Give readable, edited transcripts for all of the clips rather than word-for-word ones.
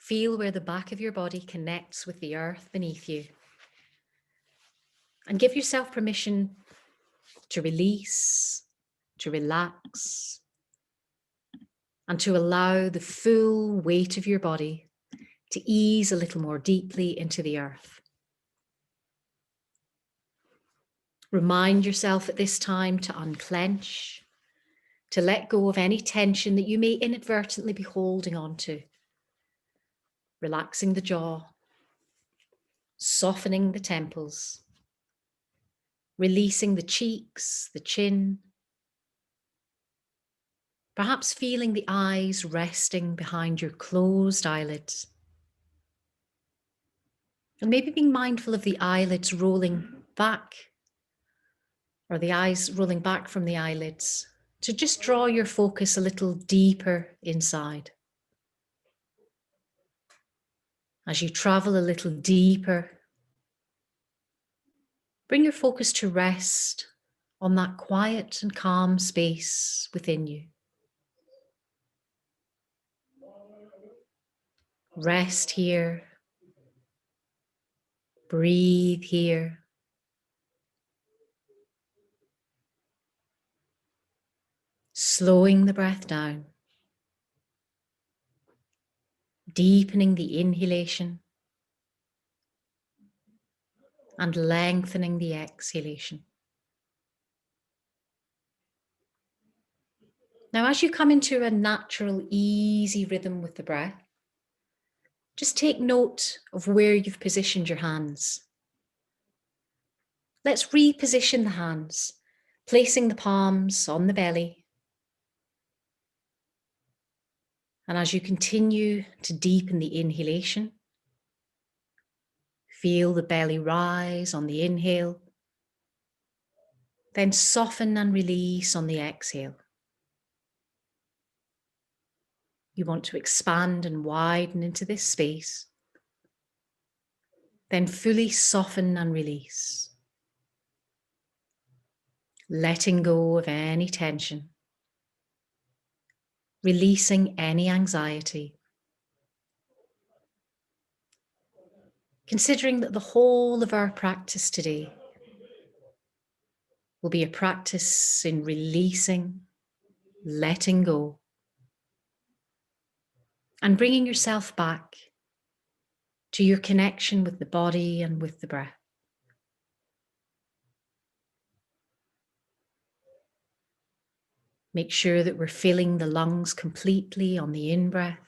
Feel where the back of your body connects with the earth beneath you. And give yourself permission to release, to relax, and to allow the full weight of your body to ease a little more deeply into the earth. Remind yourself at this time to unclench, to let go of any tension that you may inadvertently be holding on to. Relaxing the jaw, softening the temples, releasing the cheeks, the chin, perhaps feeling the eyes resting behind your closed eyelids. And maybe being mindful of the eyelids rolling back, or the eyes rolling back from the eyelids, to just draw your focus a little deeper inside. As you travel a little deeper, bring your focus to rest on that quiet and calm space within you. Rest here. Breathe here. Slowing the breath down. Deepening the inhalation and lengthening the exhalation. Now, as you come into a natural, easy rhythm with the breath, just take note of where you've positioned your hands. Let's reposition the hands, placing the palms on the belly. And as you continue to deepen the inhalation, feel the belly rise on the inhale, then soften and release on the exhale. You want to expand and widen into this space, then fully soften and release, letting go of any tension, releasing any anxiety, considering that the whole of our practice today will be a practice in releasing, letting go, and bringing yourself back to your connection with the body and with the breath. Make sure that we're filling the lungs completely on the in-breath,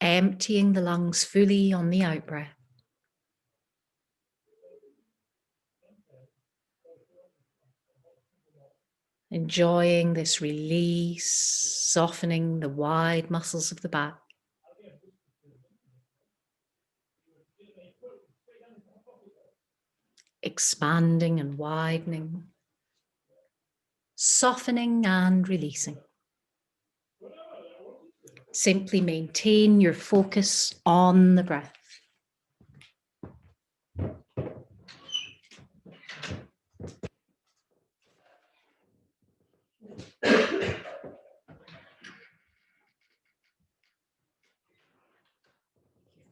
emptying the lungs fully on the out-breath. Enjoying this release, softening the wide muscles of the back. Expanding and widening, softening and releasing. Simply maintain your focus on the breath.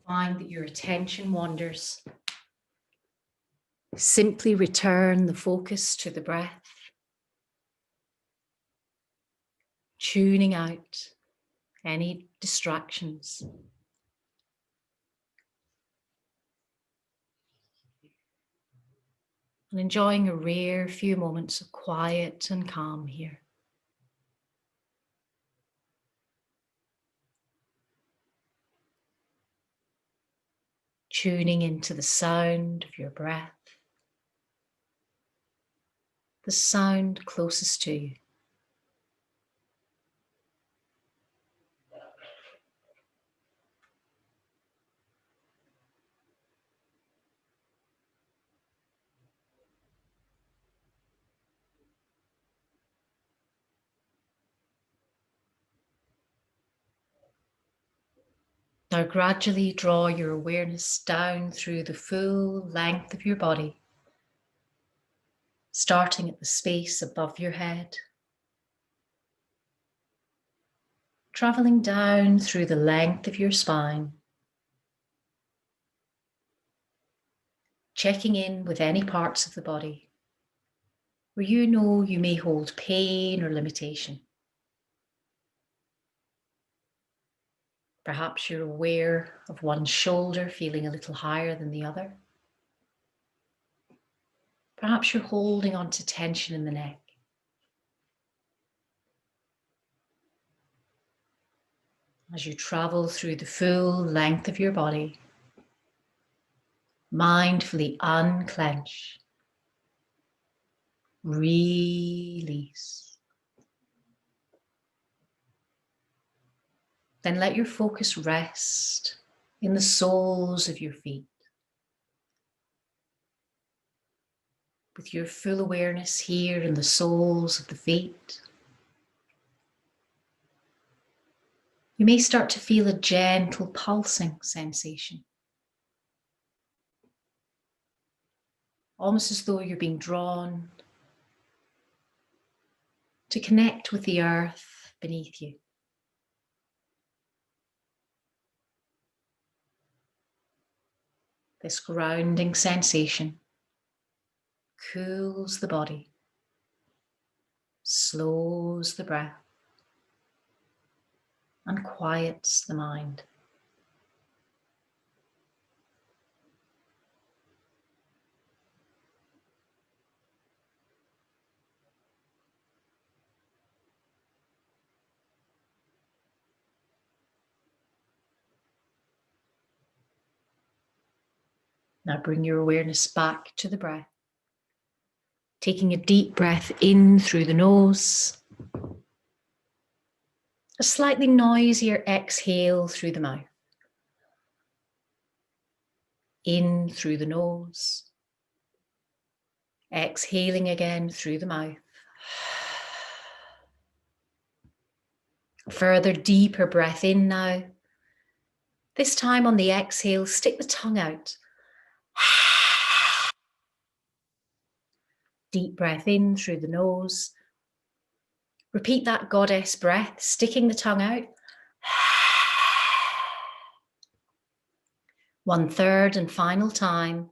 Find that your attention wanders. Simply return the focus to the breath, tuning out any distractions. And enjoying a rare few moments of quiet and calm here. Tuning into the sound of your breath, the sound closest to you. Now gradually draw your awareness down through the full length of your body, starting at the space above your head, traveling down through the length of your spine, checking in with any parts of the body where you know you may hold pain or limitation. Perhaps you're aware of one shoulder feeling a little higher than the other. Perhaps you're holding on to tension in the neck. As you travel through the full length of your body, mindfully unclench, release. Then let your focus rest in the soles of your feet, with your full awareness here in the soles of the feet. You may start to feel a gentle pulsing sensation, almost as though you're being drawn to connect with the earth beneath you. This grounding sensation cools the body, slows the breath, and quiets the mind. Now bring your awareness back to the breath, taking a deep breath in through the nose, a slightly noisier exhale through the mouth. In through the nose, exhaling again through the mouth. Further, deeper breath in now. This time on the exhale, stick the tongue out. Deep breath in through the nose. Repeat that goddess breath, sticking the tongue out. 1/3 and final time.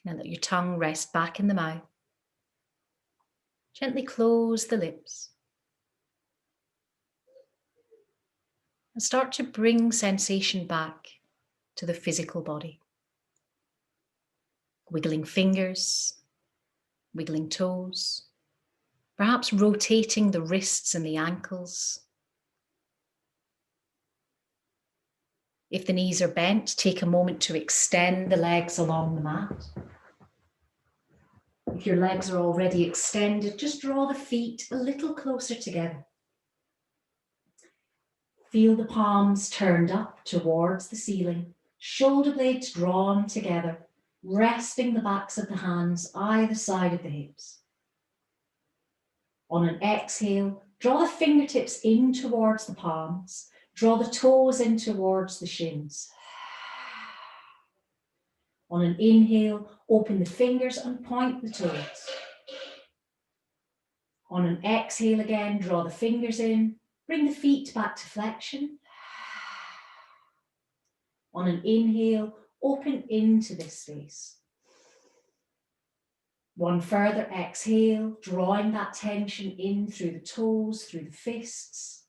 Now let your tongue rest back in the mouth. Gently close the lips. And start to bring sensation back to the physical body. Wiggling fingers, wiggling toes, perhaps rotating the wrists and the ankles. If the knees are bent, take a moment to extend the legs along the mat. If your legs are already extended, just draw the feet a little closer together. Feel the palms turned up towards the ceiling, shoulder blades drawn together, resting the backs of the hands either side of the hips. On an exhale, draw the fingertips in towards the palms, draw the toes in towards the shins. On an inhale, open the fingers and point the toes. On an exhale again, draw the fingers in, bring the feet back to flexion. On an inhale, open into this space. One further exhale, drawing that tension in through the toes, through the fists.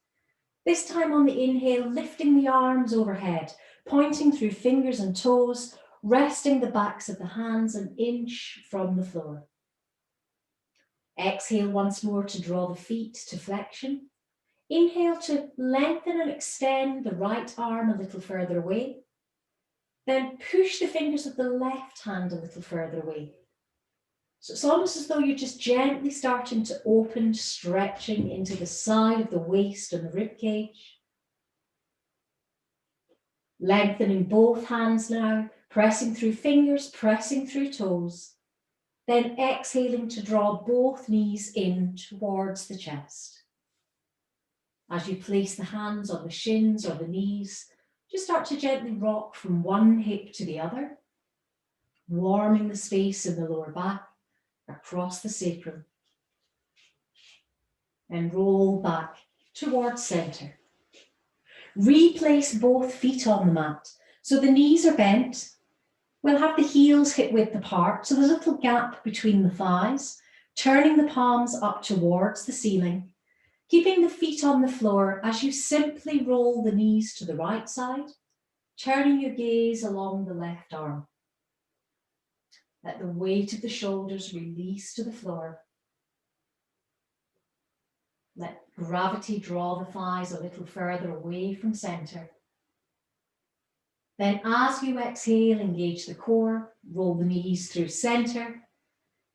This time on the inhale, lifting the arms overhead, pointing through fingers and toes, resting the backs of the hands an inch from the floor. Exhale once more to draw the feet to flexion. Inhale to lengthen and extend the right arm a little further away. Then push the fingers of the left hand a little further away. So it's almost as though you're just gently starting to open, stretching into the side of the waist and the rib cage. Lengthening both hands now, pressing through fingers, pressing through toes. Then exhaling to draw both knees in towards the chest. As you place the hands on the shins or the knees, just start to gently rock from one hip to the other. warming the space in the lower back across the sacrum. And roll back towards center. Replace both feet on the mat. So the knees are bent. We'll have the heels hip width apart, so there's a little gap between the thighs, turning the palms up towards the ceiling, keeping the feet on the floor as you simply roll the knees to the right side, turning your gaze along the left arm. Let the weight of the shoulders release to the floor. Let gravity draw the thighs a little further away from center. Then as you exhale, engage the core, roll the knees through center,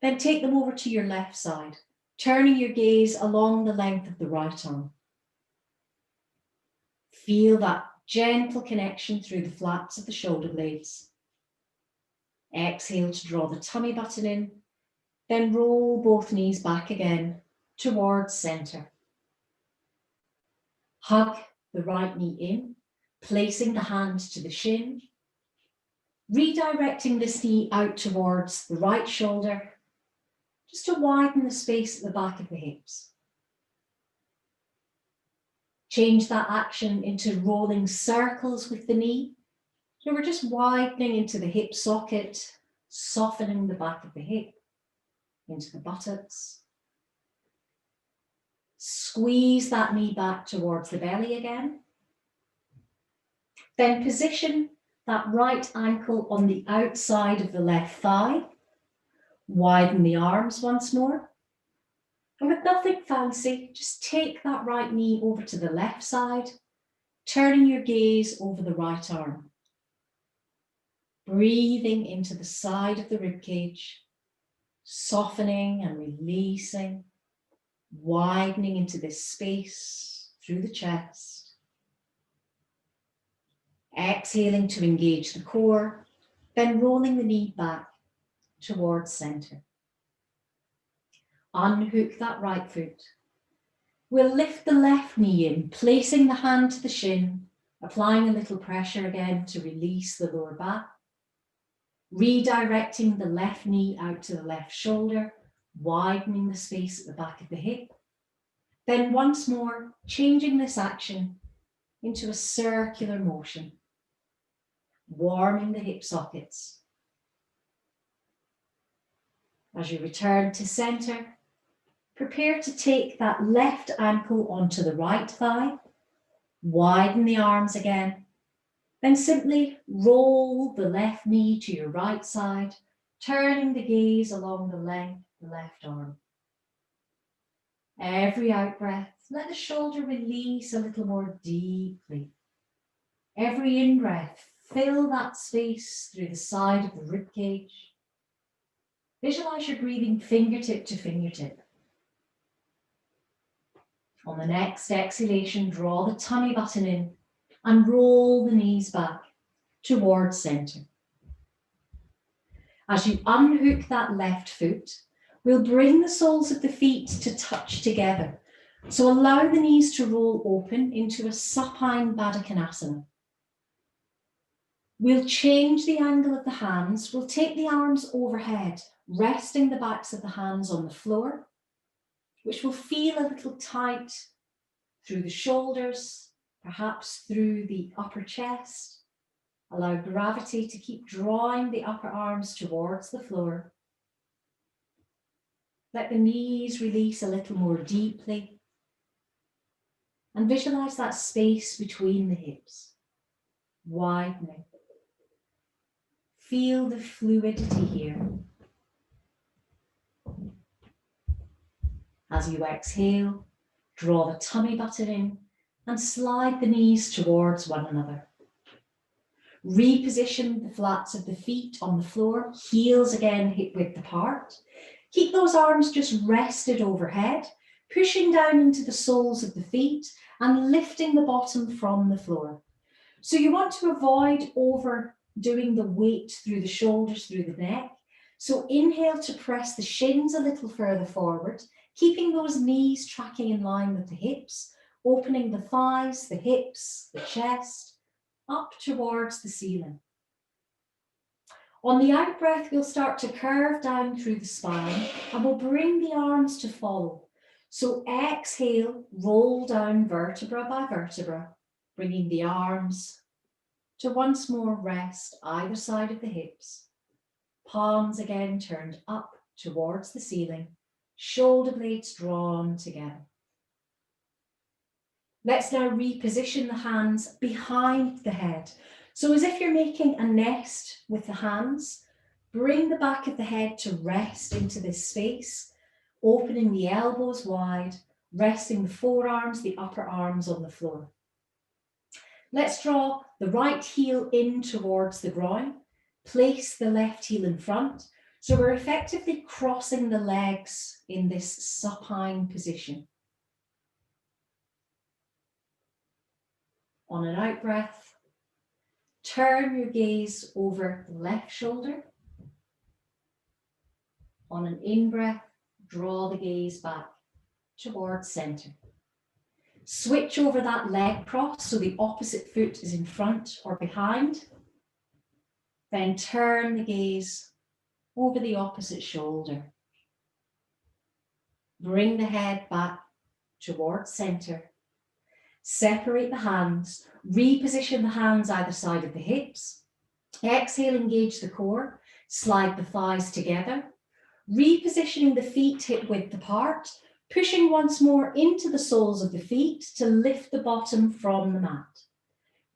then take them over to your left side, turning your gaze along the length of the right arm. Feel that gentle connection through the flaps of the shoulder blades. Exhale to draw the tummy button in, then roll both knees back again towards center. Hug the right knee in, placing the hand to the shin, redirecting this knee out towards the right shoulder, just to widen the space at the back of the hips. Change that action into rolling circles with the knee. So we're just widening into the hip socket, softening the back of the hip, into the buttocks. Squeeze that knee back towards the belly again. Then position that right ankle on the outside of the left thigh. Widen the arms once more. And with nothing fancy, just take that right knee over to the left side, turning your gaze over the right arm. Breathing into the side of the ribcage, softening and releasing, widening into this space through the chest. Exhaling to engage the core, then rolling the knee back towards center. Unhook that right foot. We'll lift the left knee in, placing the hand to the shin, applying a little pressure again to release the lower back. Redirecting the left knee out to the left shoulder, widening the space at the back of the hip. Then once more, changing this action into a circular motion, warming the hip sockets. As you return to center, prepare to take that left ankle onto the right thigh, widen the arms again, then simply roll the left knee to your right side, turning the gaze along the length of the left arm. Every out-breath, let the shoulder release a little more deeply. Every in-breath, fill that space through the side of the ribcage. Visualize your breathing fingertip to fingertip. On the next exhalation, draw the tummy button in and roll the knees back towards center. As you unhook that left foot, we'll bring the soles of the feet to touch together. So allow the knees to roll open into a supine Baddha Konasana. We'll change the angle of the hands. We'll take the arms overhead, resting the backs of the hands on the floor, which will feel a little tight through the shoulders, perhaps through the upper chest. Allow gravity to keep drawing the upper arms towards the floor. Let the knees release a little more deeply. And visualize that space between the hips, widening. Feel the fluidity here. As you exhale, draw the tummy button in and slide the knees towards one another. Reposition the flats of the feet on the floor, heels again hip width apart. Keep those arms just rested overhead, pushing down into the soles of the feet and lifting the bottom from the floor. So you want to avoid overdoing the weight through the shoulders, through the neck. So inhale to press the shins a little further forward, keeping those knees tracking in line with the hips, opening the thighs, the hips, the chest, up towards the ceiling. On the out breath, we'll start to curve down through the spine and we'll bring the arms to follow. So exhale, roll down vertebra by vertebra, bringing the arms to once more rest either side of the hips. Palms again turned up towards the ceiling, shoulder blades drawn together. Let's now reposition the hands behind the head. So as if you're making a nest with the hands, bring the back of the head to rest into this space, opening the elbows wide, resting the forearms, the upper arms on the floor. Let's draw the right heel in towards the groin, place the left heel in front. So we're effectively crossing the legs in this supine position. On an out breath, turn your gaze over the left shoulder. On an in breath, draw the gaze back towards center. Switch over that leg cross so the opposite foot is in front or behind. Then turn the gaze over the opposite shoulder. Bring the head back towards center. Separate the hands, reposition the hands either side of the hips. Exhale, engage the core, slide the thighs together. Repositioning the feet hip width apart, pushing once more into the soles of the feet to lift the bottom from the mat.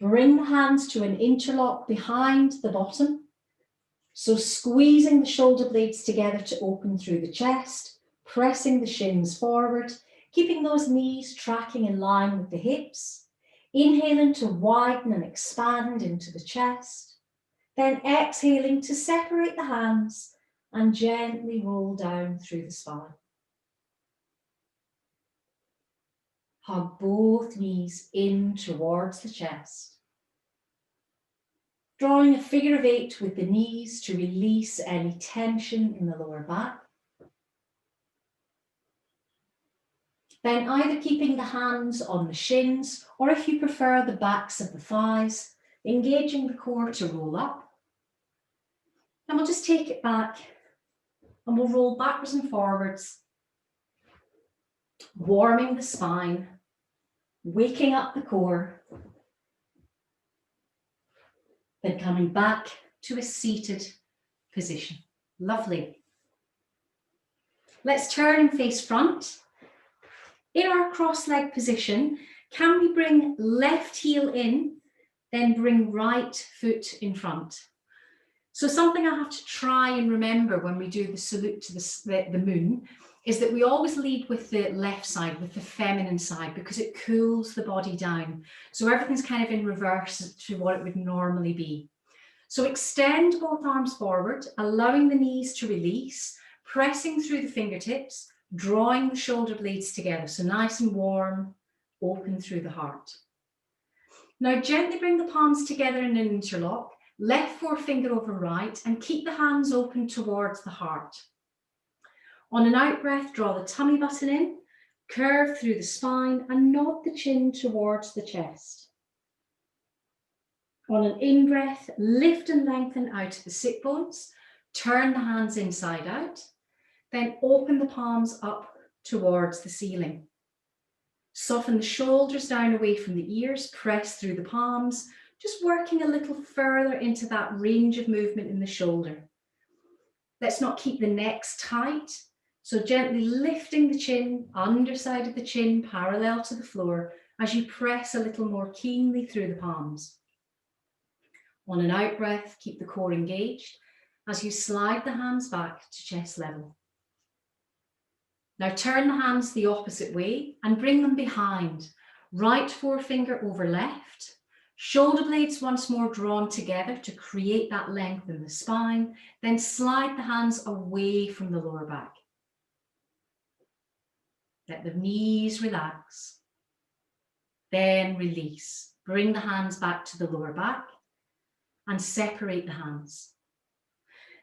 Bring the hands to an interlock behind the bottom. So squeezing the shoulder blades together to open through the chest, pressing the shins forward, keeping those knees tracking in line with the hips. Inhaling to widen and expand into the chest. Then exhaling to separate the hands and gently roll down through the spine. Hug both knees in towards the chest. Drawing a figure of 8 with the knees to release any tension in the lower back. Then either keeping the hands on the shins, or if you prefer, the backs of the thighs, engaging the core to roll up. And we'll just take it back and we'll roll backwards and forwards, warming the spine, waking up the core, then coming back to a seated position. Lovely. Let's turn and face front. In our cross-leg position, can we bring left heel in, then bring right foot in front? So something I have to try and remember when we do the salute to the moon is that we always lead with the left side, with the feminine side, because it cools the body down. So everything's kind of in reverse to what it would normally be. So extend both arms forward, allowing the knees to release, pressing through the fingertips, drawing the shoulder blades together. So nice and warm, open through the heart. Now gently bring the palms together in an interlock, left forefinger over right, and keep the hands open towards the heart. On an out breath, draw the tummy button in, curve through the spine, and nod the chin towards the chest. On an in breath, lift and lengthen out of the sit bones, turn the hands inside out, then open the palms up towards the ceiling. Soften the shoulders down away from the ears, press through the palms, just working a little further into that range of movement in the shoulder. Let's not keep the necks tight, so gently lifting the chin, underside of the chin parallel to the floor as you press a little more keenly through the palms. On an out breath, keep the core engaged as you slide the hands back to chest level. Now turn the hands the opposite way and bring them behind. Right forefinger over left. Shoulder blades once more drawn together to create that length in the spine. Then slide the hands away from the lower back. Let the knees relax. Then release. Bring the hands back to the lower back and separate the hands.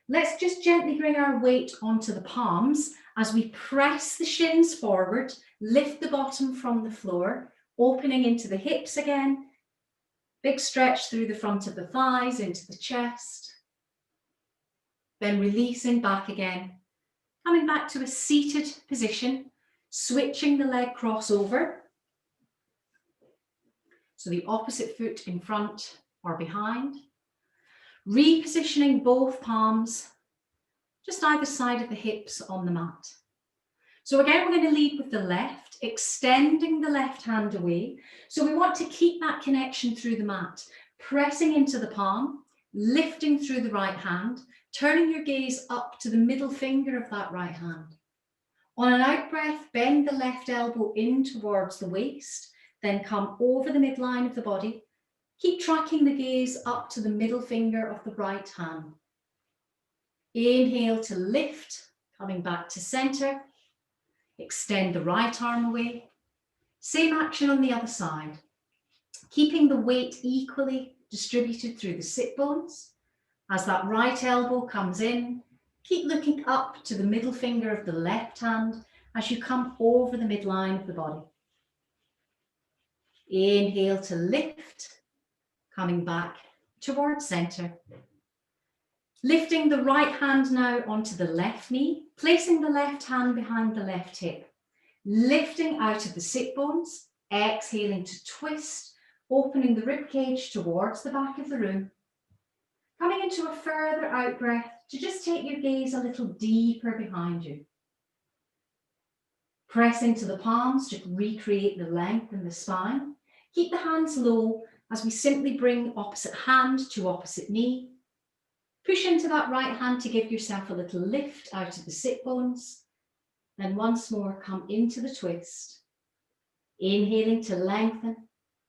Let's just gently bring our weight onto the palms as we press the shins forward, lift the bottom from the floor, opening into the hips again. Big stretch through the front of the thighs into the chest. Then releasing back again, coming back to a seated position, switching the leg crossover. So the opposite foot in front or behind. Repositioning both palms just either side of the hips on the mat. So again, we're going to lead with the left, extending the left hand away. So we want to keep that connection through the mat, pressing into the palm, lifting through the right hand, turning your gaze up to the middle finger of that right hand. On an out breath, bend the left elbow in towards the waist, then come over the midline of the body. Keep tracking the gaze up to the middle finger of the right hand. Inhale to lift, coming back to center. Extend the right arm away. Same action on the other side. Keeping the weight equally distributed through the sit bones. As that right elbow comes in, keep looking up to the middle finger of the left hand as you come over the midline of the body. Inhale to lift, coming back towards center. Lifting the right hand now onto the left knee, placing the left hand behind the left hip. Lifting out of the sit bones, exhaling to twist, opening the rib cage towards the back of the room. Coming into a further out breath to just take your gaze a little deeper behind you. Press into the palms to recreate the length in the spine. Keep the hands low as we simply bring opposite hand to opposite knee. Push into that right hand to give yourself a little lift out of the sit bones. Then once more, come into the twist. Inhaling to lengthen,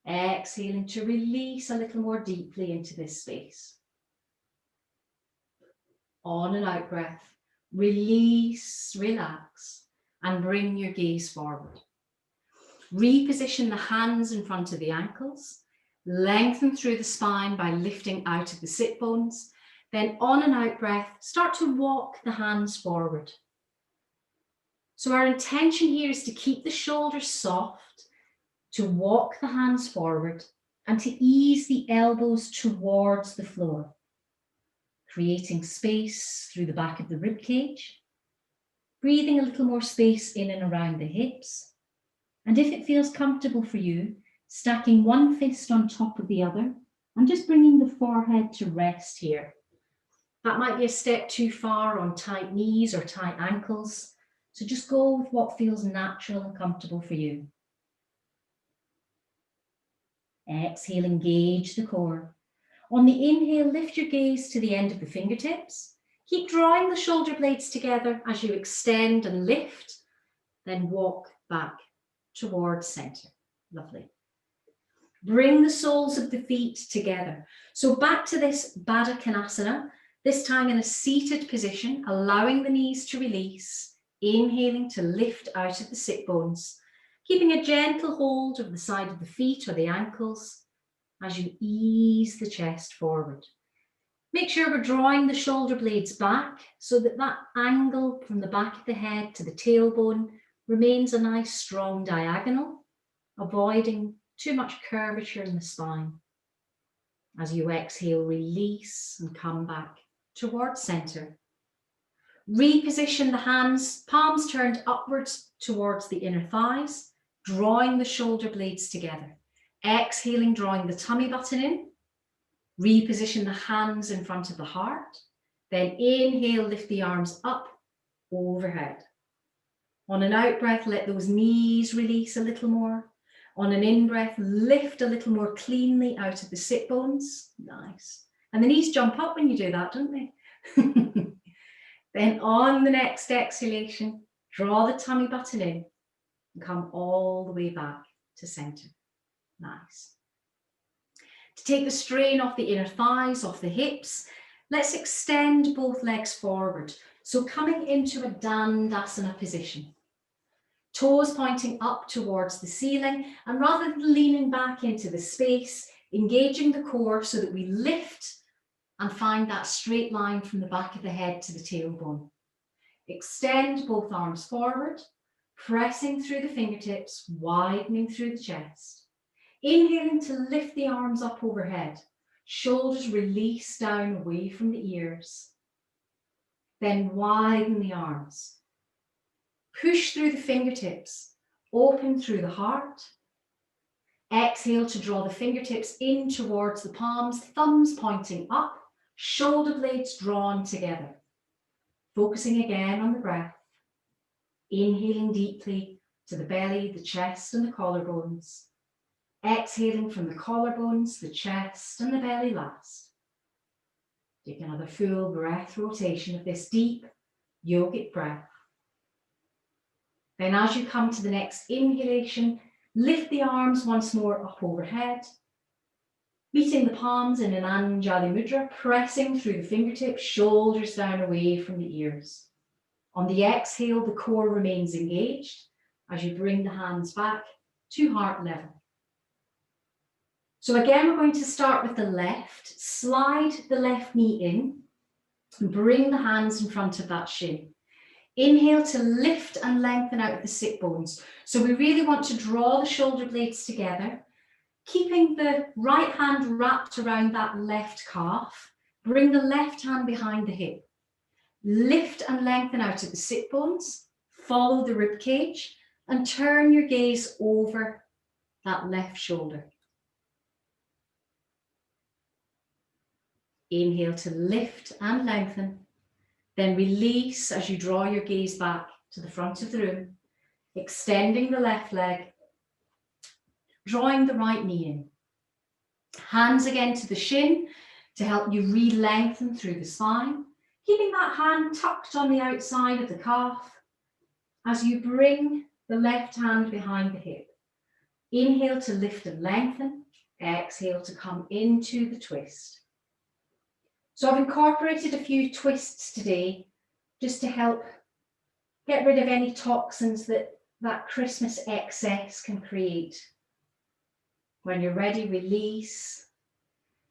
exhaling to release a little more deeply into this space. On an out breath, release, relax, and bring your gaze forward. Reposition the hands in front of the ankles. Lengthen through the spine by lifting out of the sit bones. Then on an out breath, start to walk the hands forward. So our intention here is to keep the shoulders soft, to walk the hands forward, and to ease the elbows towards the floor, creating space through the back of the rib cage, breathing a little more space in and around the hips. And if it feels comfortable for you, stacking one fist on top of the other and just bringing the forehead to rest here. That might be a step too far on tight knees or tight ankles. So just go with what feels natural and comfortable for you. Exhale, engage the core. On the inhale, lift your gaze to the end of the fingertips. Keep drawing the shoulder blades together as you extend and lift, then walk back towards center. Lovely. Bring the soles of the feet together. So back to this Baddha Konasana, this time in a seated position, allowing the knees to release, inhaling to lift out of the sit bones, keeping a gentle hold of the side of the feet or the ankles as you ease the chest forward. Make sure we're drawing the shoulder blades back so that that angle from the back of the head to the tailbone remains a nice strong diagonal, avoiding too much curvature in the spine. As you exhale, release and come back towards center. Reposition the hands, palms turned upwards towards the inner thighs, drawing the shoulder blades together. Exhaling, drawing the tummy button in. Reposition the hands in front of the heart. Then inhale, lift the arms up overhead. On an out breath, let those knees release a little more. On an in breath, lift a little more cleanly out of the sit bones. Nice. And the knees jump up when you do that, don't they? Then on the next exhalation, draw the tummy button in and come all the way back to center. Nice. To take the strain off the inner thighs, off the hips, let's extend both legs forward. So coming into a Dandasana position. Toes pointing up towards the ceiling, and rather than leaning back into the space, engaging the core so that we lift and find that straight line from the back of the head to the tailbone. Extend both arms forward, pressing through the fingertips, widening through the chest. Inhaling to lift the arms up overhead, shoulders release down away from the ears. Then widen the arms. Push through the fingertips, open through the heart. Exhale to draw the fingertips in towards the palms, thumbs pointing up, shoulder blades drawn together. Focusing again on the breath. Inhaling deeply to the belly, the chest and the collarbones. Exhaling from the collarbones, the chest and the belly last. Take another full breath rotation of this deep yogic breath. Then as you come to the next inhalation, lift the arms once more up overhead, meeting the palms in an Anjali Mudra, pressing through the fingertips, shoulders down away from the ears. On the exhale, the core remains engaged as you bring the hands back to heart level. So again, we're going to start with the left. Slide the left knee in and bring the hands in front of that shin. Inhale to lift and lengthen out of the sit bones. So we really want to draw the shoulder blades together, keeping the right hand wrapped around that left calf. Bring the left hand behind the hip. Lift and lengthen out of the sit bones. Follow the rib cage and turn your gaze over that left shoulder. Inhale to lift and lengthen. Then release as you draw your gaze back to the front of the room, extending the left leg, drawing the right knee in. Hands again to the shin to help you re-lengthen through the spine, keeping that hand tucked on the outside of the calf as you bring the left hand behind the hip. Inhale to lift and lengthen, exhale to come into the twist. So I've incorporated a few twists today just to help get rid of any toxins that Christmas excess can create. When you're ready, release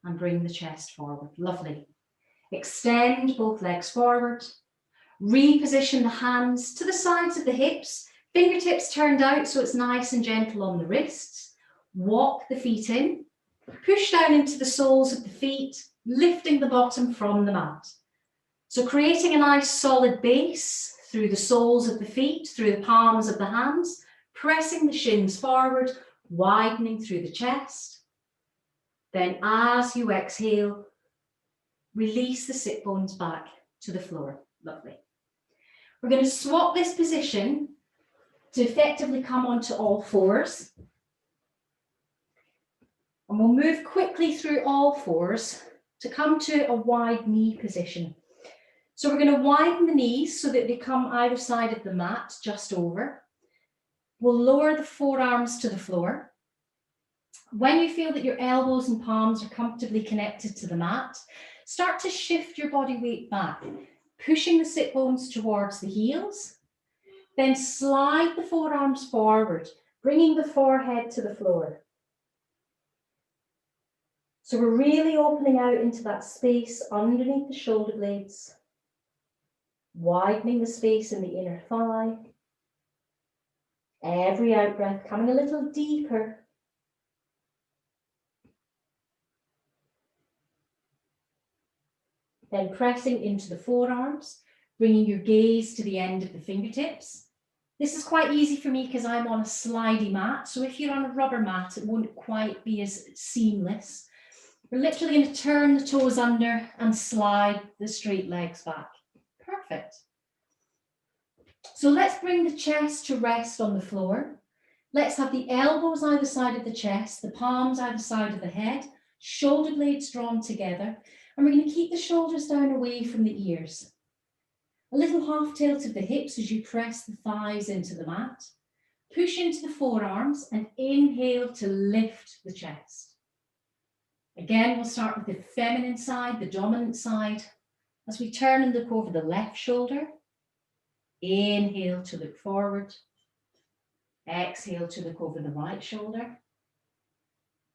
and bring the chest forward. Lovely. Extend both legs forward. Reposition the hands to the sides of the hips. Fingertips turned out so it's nice and gentle on the wrists. Walk the feet in. Push down into the soles of the feet, lifting the bottom from the mat. So creating a nice solid base through the soles of the feet, through the palms of the hands, pressing the shins forward, widening through the chest. Then as you exhale, release the sit bones back to the floor. Lovely. We're going to swap this position to effectively come onto all fours. And we'll move quickly through all fours to come to a wide knee position. So we're going to widen the knees so that they come either side of the mat, just over. We'll lower the forearms to the floor. When you feel that your elbows and palms are comfortably connected to the mat, start to shift your body weight back, pushing the sit bones towards the heels. Then slide the forearms forward, bringing the forehead to the floor. So we're really opening out into that space underneath the shoulder blades, widening the space in the inner thigh. Every out breath coming a little deeper. Then pressing into the forearms, bringing your gaze to the end of the fingertips. This is quite easy for me because I'm on a slidey mat. So if you're on a rubber mat, it won't quite be as seamless. We're literally going to turn the toes under and slide the straight legs back. Perfect. So let's bring the chest to rest on the floor. Let's have the elbows either side of the chest, the palms either side of the head, shoulder blades drawn together, and we're going to keep the shoulders down away from the ears. A little half tilt of the hips as you press the thighs into the mat. Push into the forearms and inhale to lift the chest. Again, we'll start with the feminine side, the dominant side. As we turn and look over the left shoulder, inhale to look forward. Exhale to look over the right shoulder.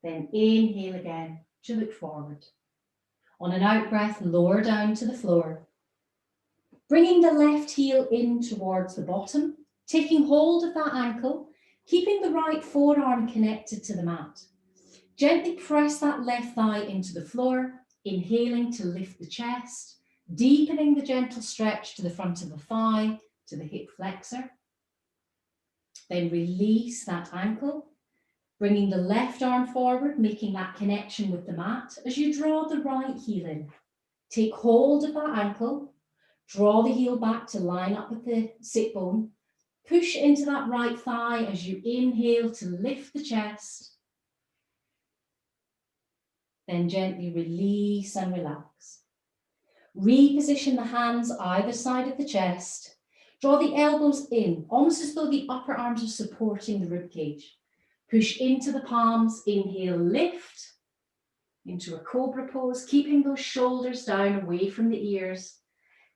Then inhale again to look forward. On an out breath, lower down to the floor. Bringing the left heel in towards the bottom, taking hold of that ankle, keeping the right forearm connected to the mat. Gently press that left thigh into the floor, inhaling to lift the chest, Deepening the gentle stretch to the front of the thigh, to the hip flexor. Then release that ankle, bringing the left arm forward, making that connection with the mat. As you draw the right heel in, take hold of that ankle, draw the heel back to line up with the sit bone, push into that right thigh as you inhale to lift the chest. Then gently release and relax. Reposition the hands either side of the chest. Draw the elbows in, almost as though the upper arms are supporting the rib cage. Push into the palms, inhale, lift into a cobra pose, keeping those shoulders down away from the ears.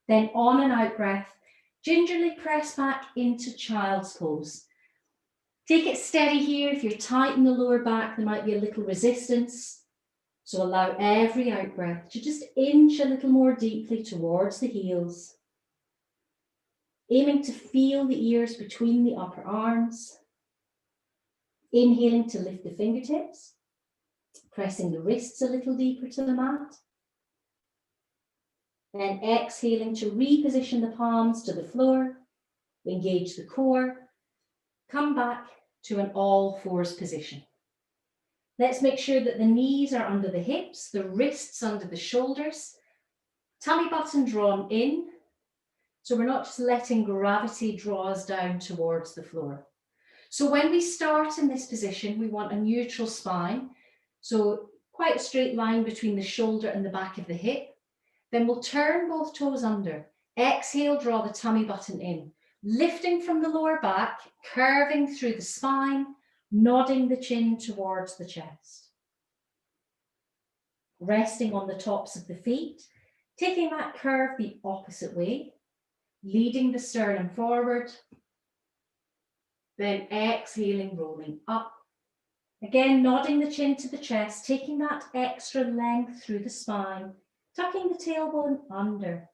Then on an out breath, gingerly press back into child's pose. Take it steady here. If you're tight in the lower back, there might be a little resistance. So allow every out breath to just inch a little more deeply towards the heels. Aiming to feel the ears between the upper arms. Inhaling to lift the fingertips. Pressing the wrists a little deeper to the mat. Then exhaling to reposition the palms to the floor. Engage the core. Come back to an all fours position. Let's make sure that the knees are under the hips, the wrists under the shoulders, tummy button drawn in. So we're not just letting gravity draw us down towards the floor. So when we start in this position, we want a neutral spine. So quite a straight line between the shoulder and the back of the hip. Then we'll turn both toes under. Exhale, draw the tummy button in. Lifting from the lower back, curving through the spine, nodding the chin towards the chest. Resting on the tops of the feet, taking that curve the opposite way, leading the sternum forward, then exhaling, rolling up. Again, nodding the chin to the chest, taking that extra length through the spine, tucking the tailbone under.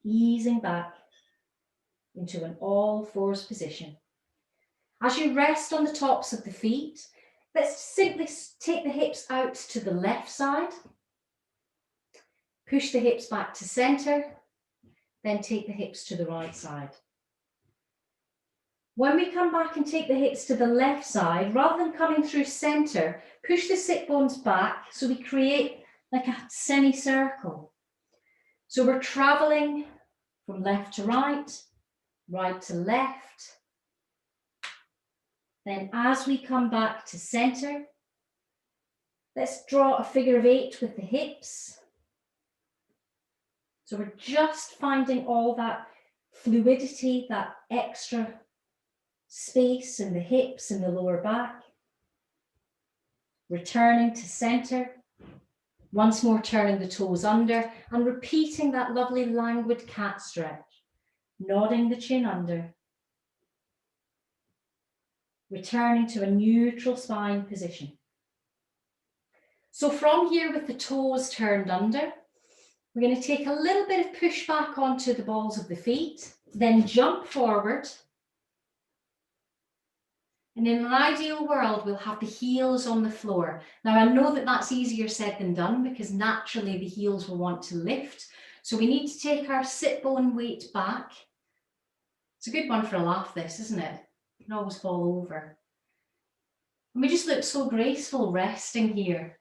Easing back into an all fours position. As you rest on the tops of the feet, let's simply take the hips out to the left side. Push the hips back to center, then take the hips to the right side. When we come back and take the hips to the left side, rather than coming through center, push the sit bones back so we create like a semicircle. So we're traveling from left to right, right to left. Then as we come back to center, let's draw a figure of 8 with the hips. So we're just finding all that fluidity, that extra space in the hips and the lower back. Returning to center. Once more turning the toes under and repeating that lovely languid cat stretch. Nodding the chin under. Returning to a neutral spine position. So from here with the toes turned under, we're going to take a little bit of push back onto the balls of the feet, then jump forward. And in an ideal world, we'll have the heels on the floor. Now, I know that that's easier said than done because naturally the heels will want to lift. So we need to take our sit bone weight back. It's a good one for a laugh, this, isn't it? You can always fall over. And we just look so graceful resting here.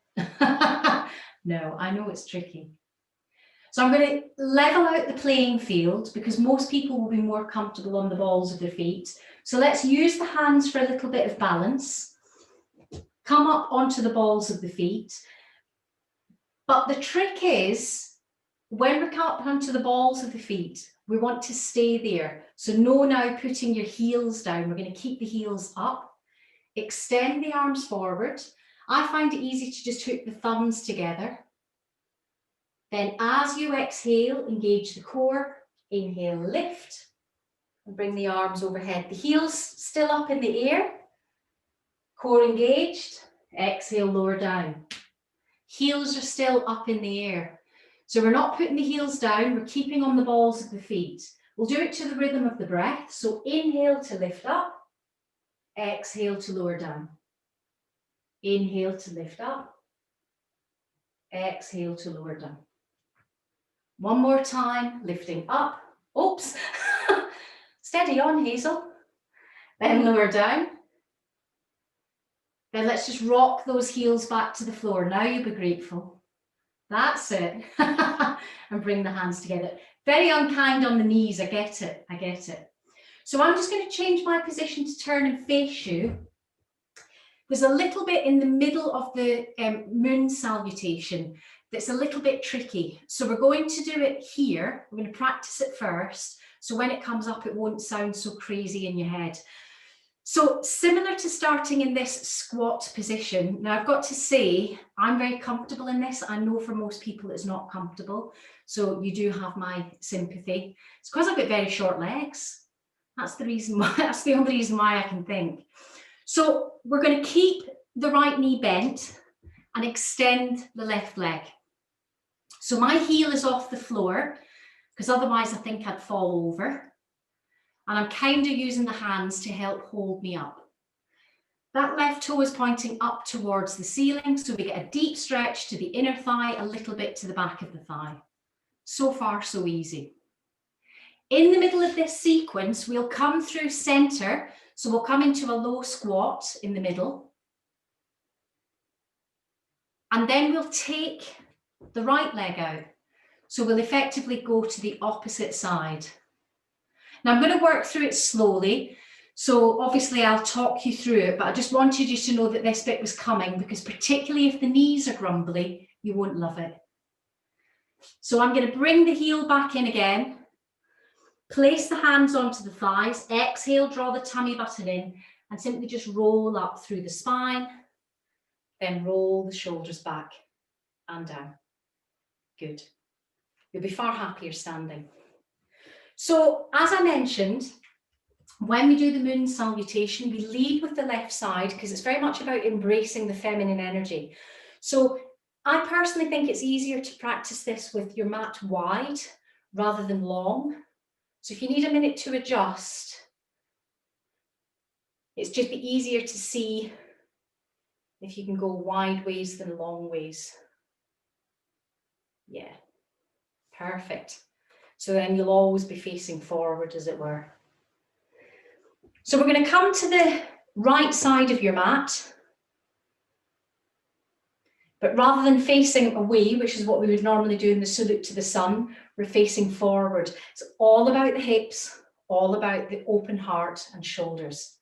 No, I know it's tricky. So I'm going to level out the playing field because most people will be more comfortable on the balls of their feet. So let's use the hands for a little bit of balance. Come up onto the balls of the feet. But the trick is, when we come up onto the balls of the feet, we want to stay there. So no now putting your heels down. We're going to keep the heels up. Extend the arms forward. I find it easy to just hook the thumbs together. Then as you exhale, engage the core. Inhale, lift. And bring the arms overhead. The heels still up in the air. Core engaged. Exhale, lower down. Heels are still up in the air. So we're not putting the heels down. We're keeping on the balls of the feet. We'll do it to the rhythm of the breath. So inhale to lift up. Exhale to lower down. Inhale to lift up. exhale to lower down. One more time, lifting up. Oops, steady on, Hazel. Then lower down. Then let's just rock those heels back to the floor. Now you'll be grateful. That's it. And bring the hands together. Very unkind on the knees, I get it, I get it. So I'm just going to change my position to turn and face you. There's a little bit in the middle of the moon salutation that's a little bit tricky. So we're going to do it here. We're going to practice it first. So when it comes up, it won't sound so crazy in your head. So similar to starting in this squat position. Now I've got to say, I'm very comfortable in this. I know for most people it's not comfortable. So you do have my sympathy. It's because I've got very short legs. That's the reason why, that's the only reason why I can think. So we're going to keep the right knee bent and extend the left leg. So my heel is off the floor because otherwise I think I'd fall over. And I'm kind of using the hands to help hold me up. That left toe is pointing up towards the ceiling. So we get a deep stretch to the inner thigh, a little bit to the back of the thigh. So far, so easy. In the middle of this sequence, we'll come through center. So we'll come into a low squat in the middle. And then we'll take the right leg out. So we'll effectively go to the opposite side. Now I'm going to work through it slowly. So obviously I'll talk you through it, but I just wanted you to know that this bit was coming because particularly if the knees are grumbly, you won't love it. So I'm going to bring the heel back in again. Place the hands onto the thighs. Exhale, draw the tummy button in and simply just roll up through the spine. Then roll the shoulders back and down. Good. You'll be far happier standing. So as I mentioned, when we do the moon salutation, we lead with the left side because it's very much about embracing the feminine energy. So I personally think it's easier to practice this with your mat wide rather than long. So if you need a minute to adjust, it's just easier to see if you can go wide ways than long ways. Yeah, perfect. So then you'll always be facing forward, as it were. So we're going to come to the right side of your mat. But rather than facing away, which is what we would normally do in the salute to the sun, we're facing forward. It's all about the hips, all about the open heart and shoulders.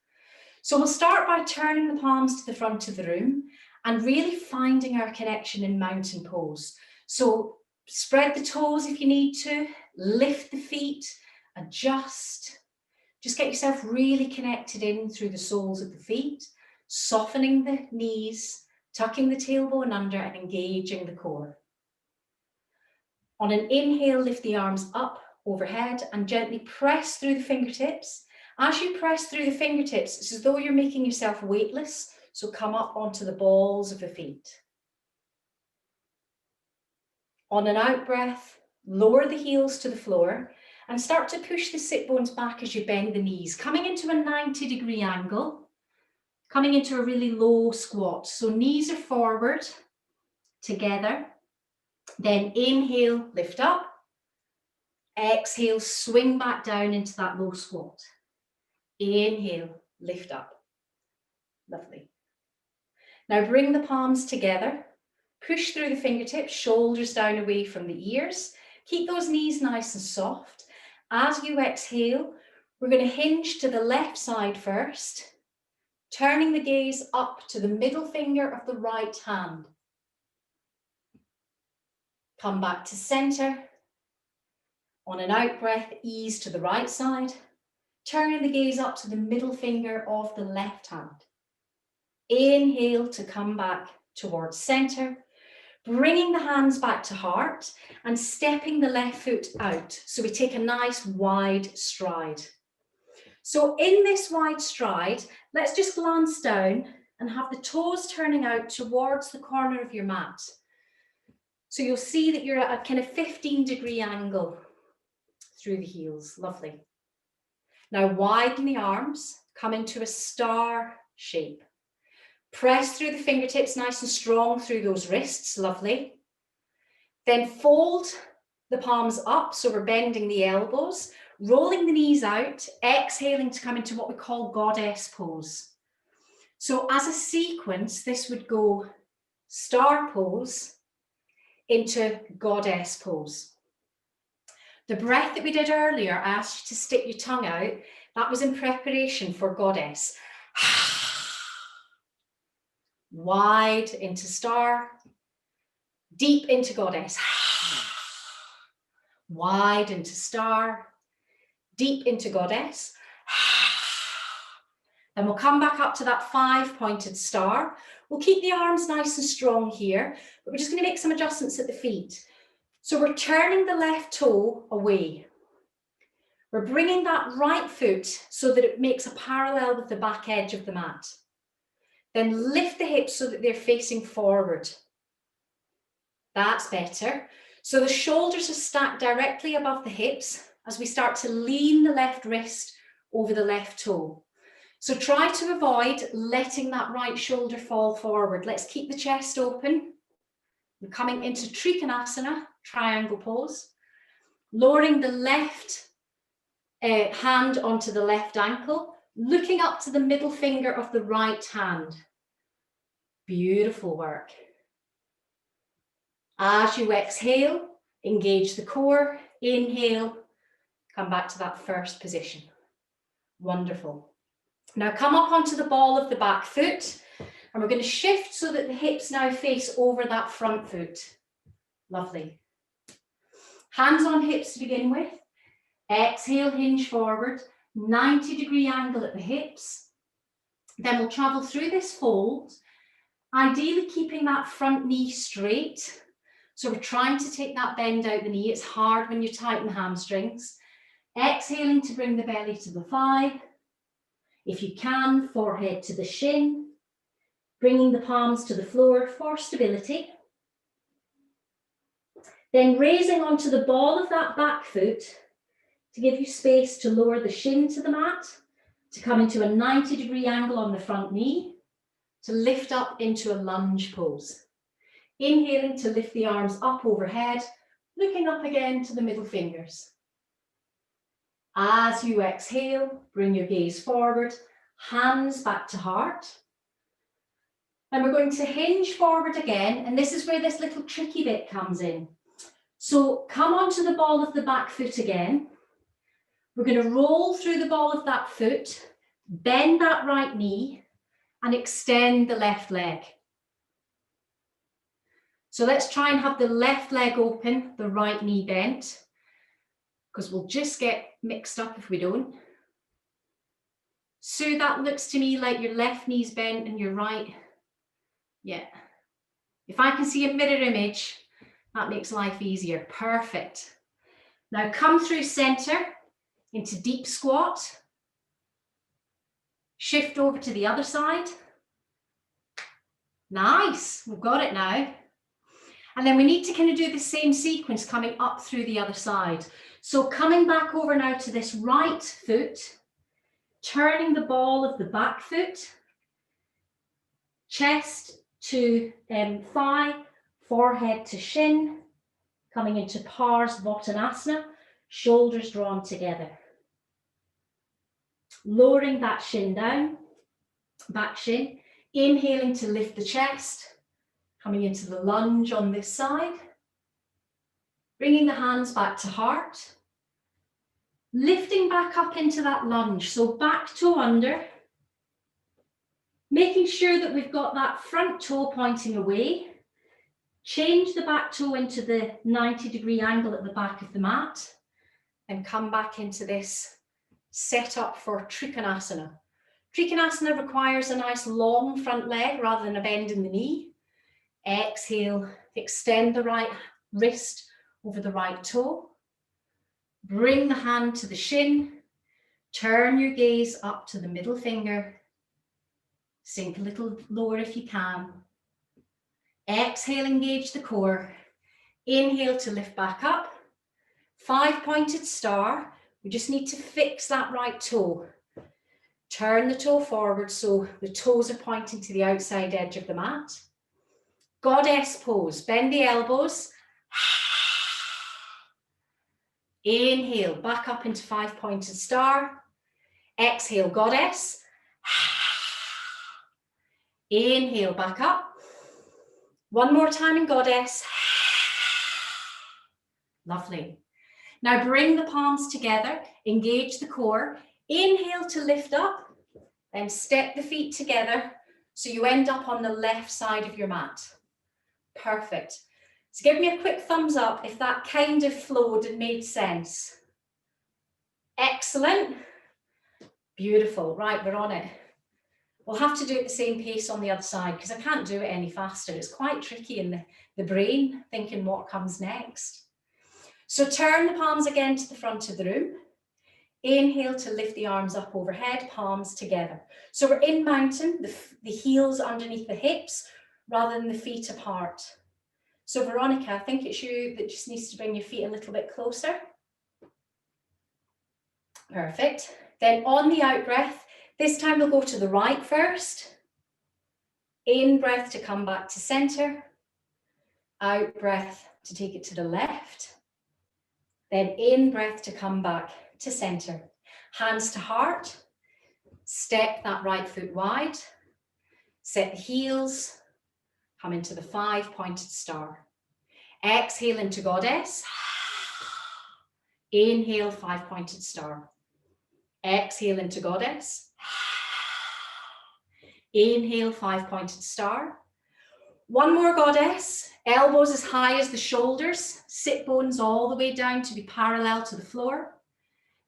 So we'll start by turning the palms to the front of the room and really finding our connection in mountain pose. So spread the toes if you need to, lift the feet, adjust. Just get yourself really connected in through the soles of the feet, softening the knees, tucking the tailbone under and engaging the core. On an inhale, lift the arms up overhead and gently press through the fingertips. As you press through the fingertips, it's as though you're making yourself weightless, so come up onto the balls of the feet. On an out breath, lower the heels to the floor and start to push the sit bones back as you bend the knees, coming into a 90-degree angle, coming into a really low squat. So knees are forward, together. Then inhale, lift up. Exhale, swing back down into that low squat. Inhale, lift up. Lovely. Now bring the palms together. Push through the fingertips, shoulders down away from the ears. Keep those knees nice and soft. As you exhale, we're going to hinge to the left side first, turning the gaze up to the middle finger of the right hand. Come back to center. On an out breath, ease to the right side, turning the gaze up to the middle finger of the left hand. Inhale to come back towards center, bringing the hands back to heart and stepping the left foot out. So we take a nice wide stride. So in this wide stride, let's just glance down and have the toes turning out towards the corner of your mat. So you'll see that you're at a kind of 15-degree angle through the heels. Lovely. Now widen the arms, come into a star shape. Press through the fingertips nice and strong through those wrists. Lovely. Then fold the palms up, so we're bending the elbows, rolling the knees out, exhaling to come into what we call goddess pose. So as a sequence, this would go star pose into goddess pose. The breath that we did earlier, I asked you to stick your tongue out. That was in preparation for goddess. Wide into star, deep into goddess. Wide into star, deep into goddess. Then we'll come back up to that 5-pointed star. We'll keep the arms nice and strong here, but we're just going to make some adjustments at the feet. So we're turning the left toe away. We're bringing that right foot so that it makes a parallel with the back edge of the mat. Then lift the hips so that they're facing forward. That's better. So the shoulders are stacked directly above the hips as we start to lean the left wrist over the left toe. So try to avoid letting that right shoulder fall forward. Let's keep the chest open. We're coming into Trikonasana, triangle pose. Lowering the left hand onto the left ankle, looking up to the middle finger of the right hand. Beautiful work. As you exhale, engage the core, inhale, come back to that first position. Wonderful. Now come up onto the ball of the back foot, and we're going to shift so that the hips now face over that front foot. Lovely. Hands on hips to begin with. Exhale, hinge forward, 90-degree angle at the hips. Then we'll travel through this fold, ideally keeping that front knee straight. So we're trying to take that bend out the knee. It's hard when you tighten the hamstrings. Exhaling to bring the belly to the thigh. If you can, forehead to the shin. Bringing the palms to the floor for stability. Then raising onto the ball of that back foot to give you space to lower the shin to the mat, to come into a 90-degree angle on the front knee, to lift up into a lunge pose. Inhaling to lift the arms up overhead, looking up again to the middle fingers. As you exhale, bring your gaze forward, hands back to heart. And we're going to hinge forward again, and this is where this little tricky bit comes in. So come onto the ball of the back foot again. We're going to roll through the ball of that foot, bend that right knee, and extend the left leg. So let's try and have the left leg open, the right knee bent, because we'll just get mixed up if we don't. So that looks to me like your left knee's bent and your right. Yeah. If I can see a mirror image, that makes life easier. Perfect. Now come through center into deep squat. Shift over to the other side. Nice, we've got it now. And then we need to kind of do the same sequence coming up through the other side. So coming back over now to this right foot, turning the ball of the back foot, chest to thigh, forehead to shin, coming into Parsvottanasana, shoulders drawn together. Lowering that shin down, back shin, inhaling to lift the chest, coming into the lunge on this side, bringing the hands back to heart, lifting back up into that lunge, so back toe under, making sure that we've got that front toe pointing away, change the back toe into the 90-degree angle at the back of the mat, and come back into this setup for Trikonasana. Trikonasana requires a nice long front leg rather than a bend in the knee. Exhale, extend the right wrist over the right toe. Bring the hand to the shin. Turn your gaze up to the middle finger. Sink a little lower if you can. Exhale, engage the core. Inhale to lift back up. 5-pointed star. We just need to fix that right toe. Turn the toe forward so the toes are pointing to the outside edge of the mat. Goddess pose. Bend the elbows. Inhale, back up into 5-pointed star. Exhale, goddess. Inhale, back up. One more time in goddess. Lovely. Now bring the palms together, engage the core. Inhale to lift up, then step the feet together so you end up on the left side of your mat. Perfect. So give me a quick thumbs up if that kind of flowed and made sense. Excellent. Beautiful. Right, we're on it. We'll have to do it the same pace on the other side because I can't do it any faster. It's quite tricky in the brain, thinking what comes next. So turn the palms again to the front of the room. Inhale to lift the arms up overhead, palms together. So we're in mountain, the heels underneath the hips rather than the feet apart. So Veronica, I think it's you that just needs to bring your feet a little bit closer. Perfect. Then on the out breath, this time we'll go to the right first. In breath to come back to center. Out breath to take it to the left. Then in breath to come back to center. Hands to heart. Step that right foot wide. Set the heels. Come into the 5-pointed star. Exhale into goddess. Inhale, 5-pointed star. Exhale into goddess. Inhale, 5-pointed star. One more goddess. Elbows as high as the shoulders. Sit bones all the way down to be parallel to the floor.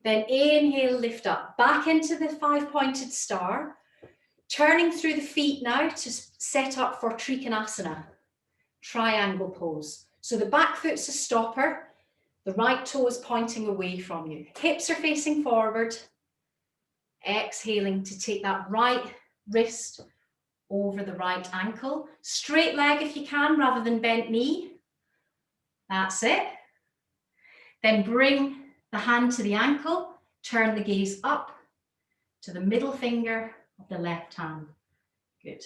Then inhale, lift up. Back into the 5-pointed star. Turning through the feet now to set up for Trikonasana. Triangle pose. So the back foot's a stopper. The right toe is pointing away from you. Hips are facing forward. Exhaling to take that right wrist over the right ankle. Straight leg if you can, rather than bent knee. That's it. Then bring the hand to the ankle. Turn the gaze up to the middle finger of the left hand. Good.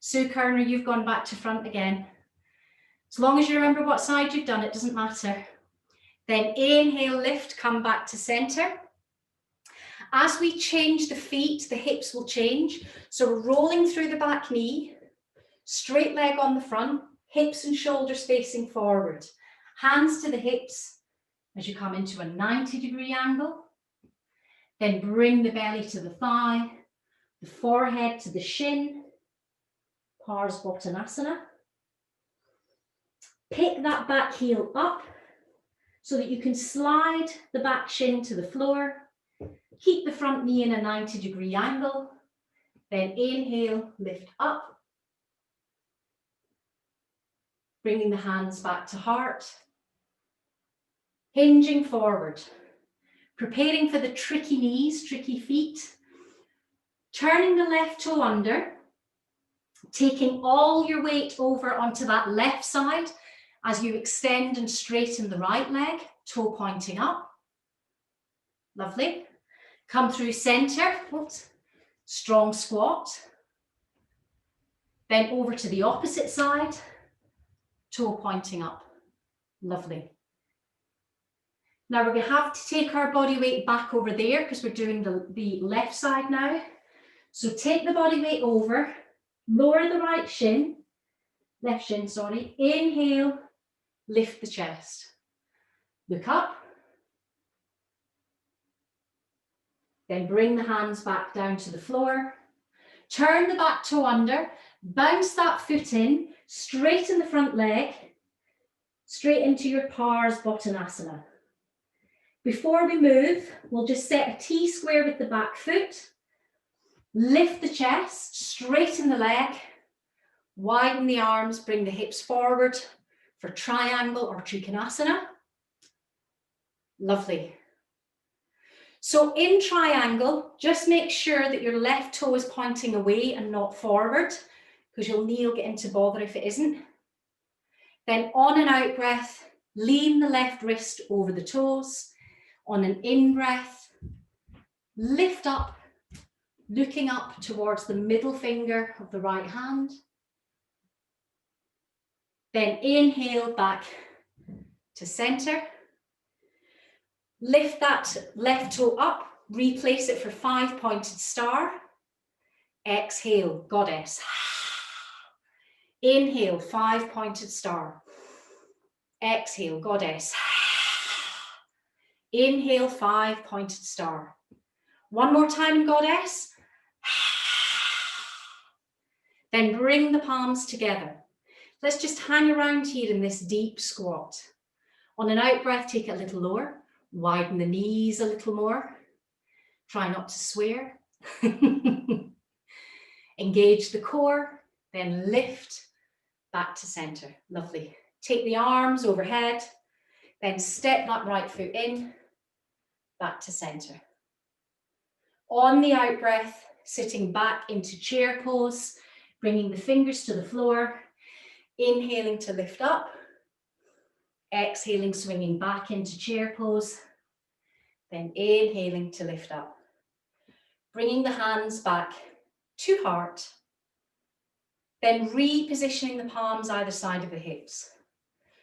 Sue Kerner, you've gone back to front again. As long as you remember what side you've done, it doesn't matter. Then inhale, lift, come back to center. As we change the feet, the hips will change. So we're rolling through the back knee, straight leg on the front, hips and shoulders facing forward. Hands to the hips as you come into a 90-degree angle. Then bring the belly to the thigh, the forehead to the shin, Parsvottanasana. Pick that back heel up so that you can slide the back shin to the floor. Keep the front knee in a 90-degree angle. Then inhale, lift up. Bringing the hands back to heart. Hinging forward. Preparing for the tricky knees, tricky feet. Turning the left toe under. Taking all your weight over onto that left side as you extend and straighten the right leg, toe pointing up. Lovely. Come through center, strong squat. Then over to the opposite side, toe pointing up. Lovely. Now we're going to have to take our body weight back over there because we're doing the left side now. So take the body weight over, lower the right shin, left shin, sorry. Inhale, lift the chest. Look up. Then bring the hands back down to the floor. Turn the back toe under, bounce that foot in, straighten the front leg, straight into your Parsvottanasana. Before we move, we'll just set a T-square with the back foot, lift the chest, straighten the leg, widen the arms, bring the hips forward for triangle or Trikonasana. Lovely. So in triangle, just make sure that your left toe is pointing away and not forward, because you'll kneel, get into bother if it isn't. Then on an out breath, lean the left wrist over the toes. On an in breath, lift up, looking up towards the middle finger of the right hand. Then inhale back to center. Lift that left toe up, replace it for 5-pointed star. Exhale, goddess. Inhale, 5-pointed star. Exhale, goddess. Inhale, 5-pointed star. One more time, goddess. Then bring the palms together. Let's just hang around here in this deep squat. On an out breath, take it a little lower. Widen the knees a little more. Try not to swear. Engage the core, then lift back to center. Lovely. Take the arms overhead, then step that right foot in, back to center. On the out breath, sitting back into chair pose, bringing the fingers to the floor, inhaling to lift up, exhaling, swinging back into chair pose, then inhaling to lift up. Bringing the hands back to heart, then repositioning the palms either side of the hips,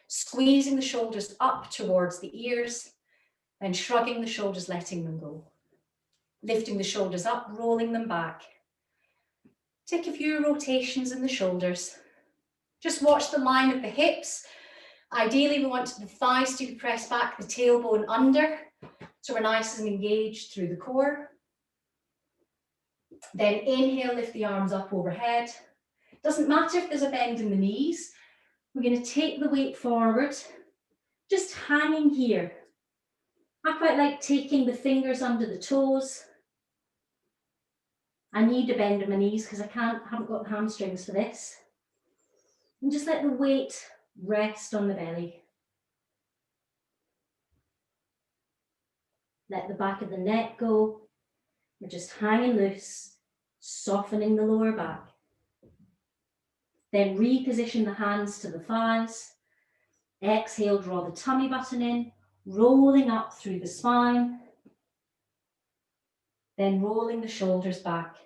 squeezing the shoulders up towards the ears, then shrugging the shoulders, letting them go. Lifting the shoulders up, rolling them back. Take a few rotations in the shoulders. Just watch the line of the hips. Ideally, we want the thighs to be pressed back, the tailbone under, so we're nice and engaged through the core. Then inhale, lift the arms up overhead. Doesn't matter if there's a bend in the knees. We're going to take the weight forward, just hanging here. I quite like taking the fingers under the toes. I need a bend in my knees because I haven't got hamstrings for this. And just let the weight rest on the belly. Let the back of the neck go. We're just hanging loose, softening the lower back. Then reposition the hands to the thighs. Exhale, draw the tummy button in, rolling up through the spine. Then rolling the shoulders back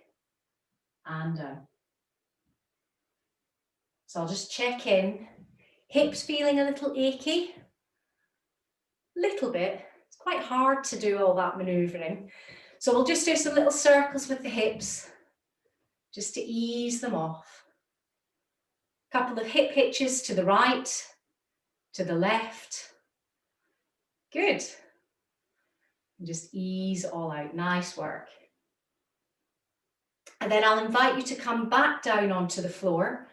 and down. So I'll just check in. Hips feeling a little achy? Little bit. It's quite hard to do all that manoeuvring. So we'll just do some little circles with the hips, just to ease them off. A couple of hip hitches to the right, to the left. Good. And just ease all out. Nice work. And then I'll invite you to come back down onto the floor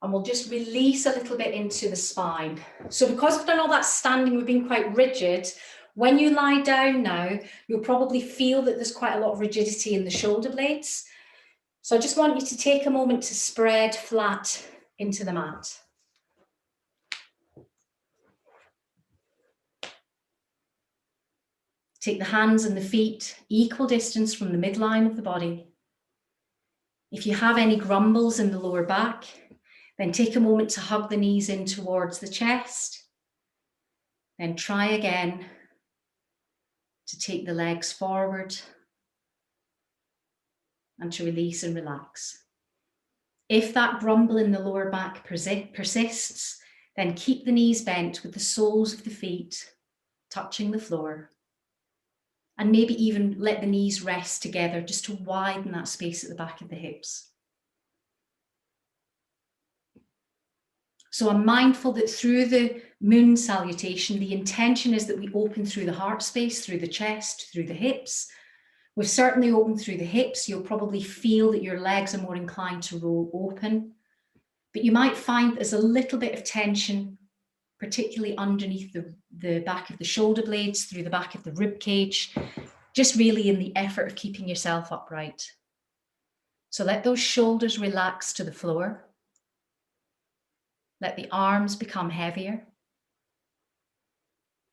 and we'll just release a little bit into the spine. So because we've done all that standing, we've been quite rigid. When you lie down now, you'll probably feel that there's quite a lot of rigidity in the shoulder blades. So I just want you to take a moment to spread flat into the mat. Take the hands and the feet equal distance from the midline of the body. If you have any grumbles in the lower back, then take a moment to hug the knees in towards the chest. Then try again to take the legs forward and to release and relax. If that grumble in the lower back persists, then keep the knees bent with the soles of the feet touching the floor. And maybe even let the knees rest together just to widen that space at the back of the hips. So I'm mindful that through the moon salutation, the intention is that we open through the heart space, through the chest, through the hips. We've certainly opened through the hips. You'll probably feel that your legs are more inclined to roll open. But you might find there's a little bit of tension, particularly underneath the back of the shoulder blades, through the back of the rib cage, just really in the effort of keeping yourself upright. So let those shoulders relax to the floor. Let the arms become heavier.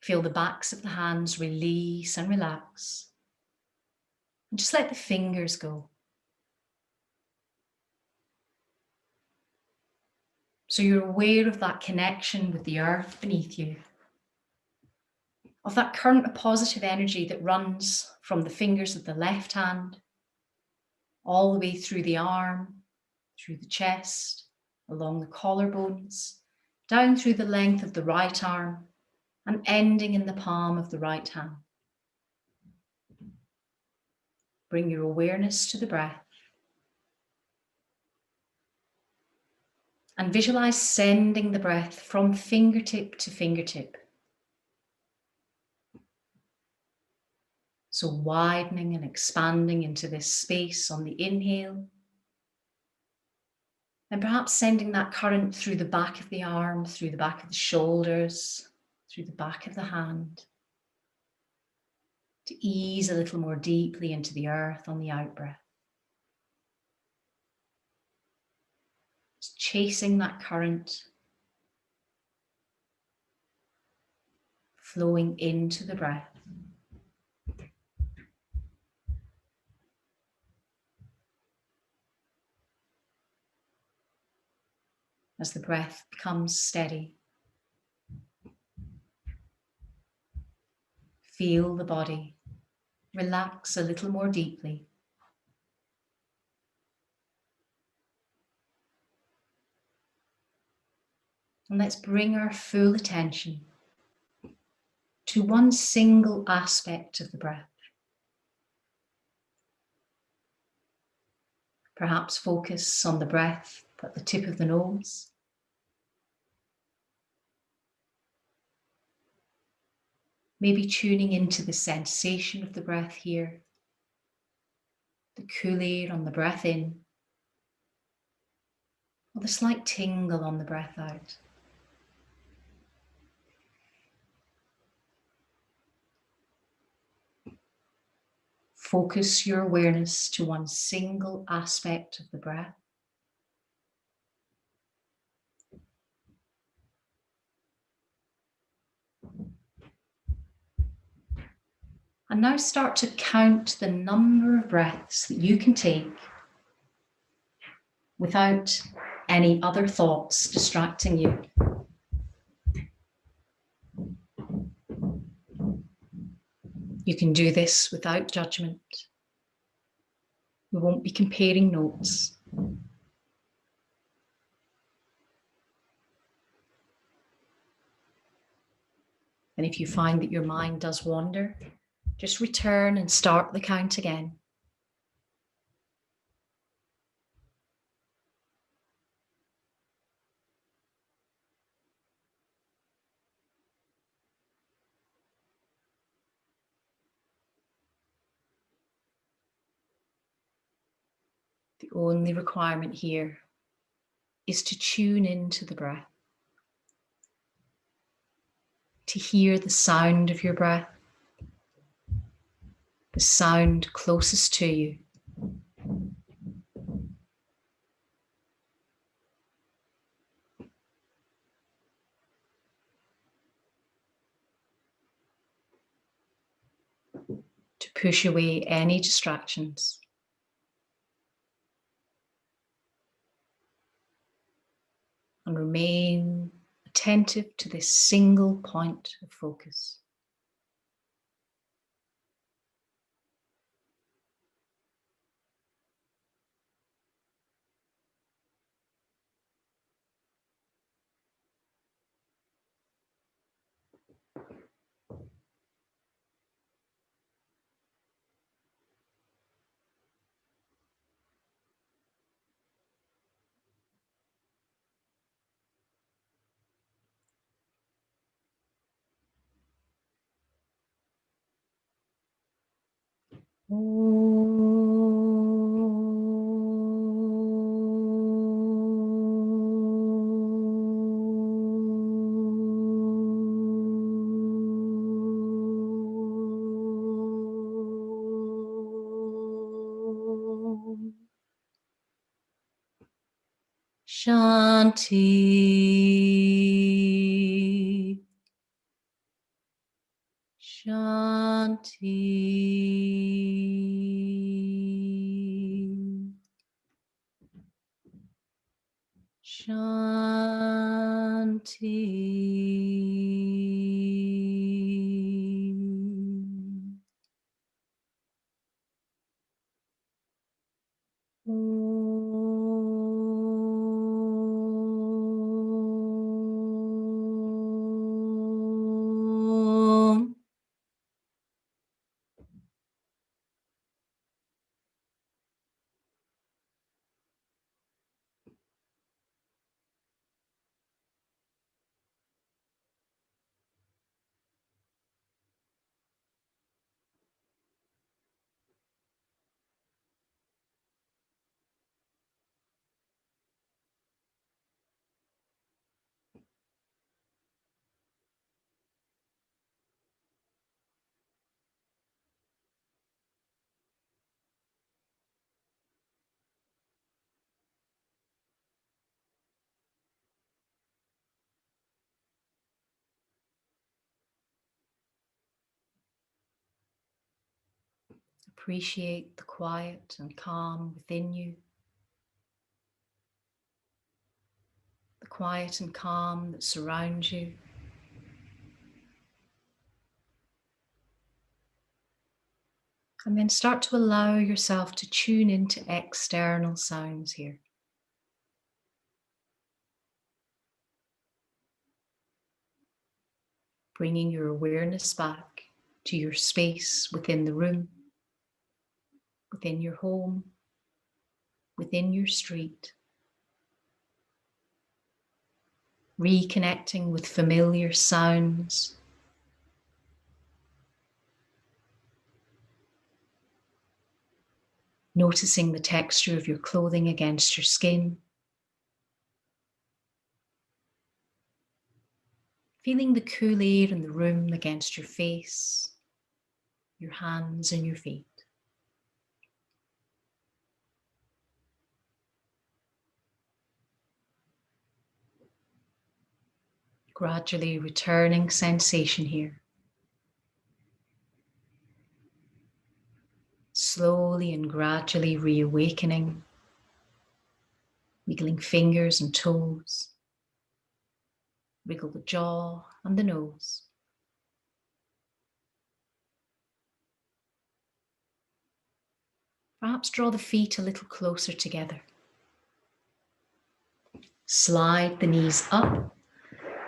Feel the backs of the hands release and relax. And just let the fingers go. So you're aware of that connection with the earth beneath you, of that current of positive energy that runs from the fingers of the left hand, all the way through the arm, through the chest, along the collarbones, down through the length of the right arm and ending in the palm of the right hand. Bring your awareness to the breath and visualize sending the breath from fingertip to fingertip. So widening and expanding into this space on the inhale, and perhaps sending that current through the back of the arm, through the back of the shoulders, through the back of the hand, to ease a little more deeply into the earth on the out-breath. Just chasing that current, flowing into the breath. As the breath becomes steady, feel the body relax a little more deeply. And let's bring our full attention to one single aspect of the breath. Perhaps focus on the breath at the tip of the nose. Maybe tuning into the sensation of the breath here, the cool air on the breath in, or the slight tingle on the breath out. Focus your awareness to one single aspect of the breath. And now start to count the number of breaths that you can take without any other thoughts distracting you. You can do this without judgment. We won't be comparing notes. And if you find that your mind does wander, just return and start the count again. The only requirement here is to tune into the breath, to hear the sound of your breath, the sound closest to you. To push away any distractions. And remain attentive to this single point of focus. Shanti, Shanti, Shanti. Om. Appreciate the quiet and calm within you. The quiet and calm that surrounds you. And then start to allow yourself to tune into external sounds here. Bringing your awareness back to your space within the room, within your home, within your street. Reconnecting with familiar sounds. Noticing the texture of your clothing against your skin. Feeling the cool air in the room against your face, your hands and your feet. Gradually returning sensation here. Slowly and gradually reawakening, wiggling fingers and toes. Wiggle the jaw and the nose. Perhaps draw the feet a little closer together. Slide the knees up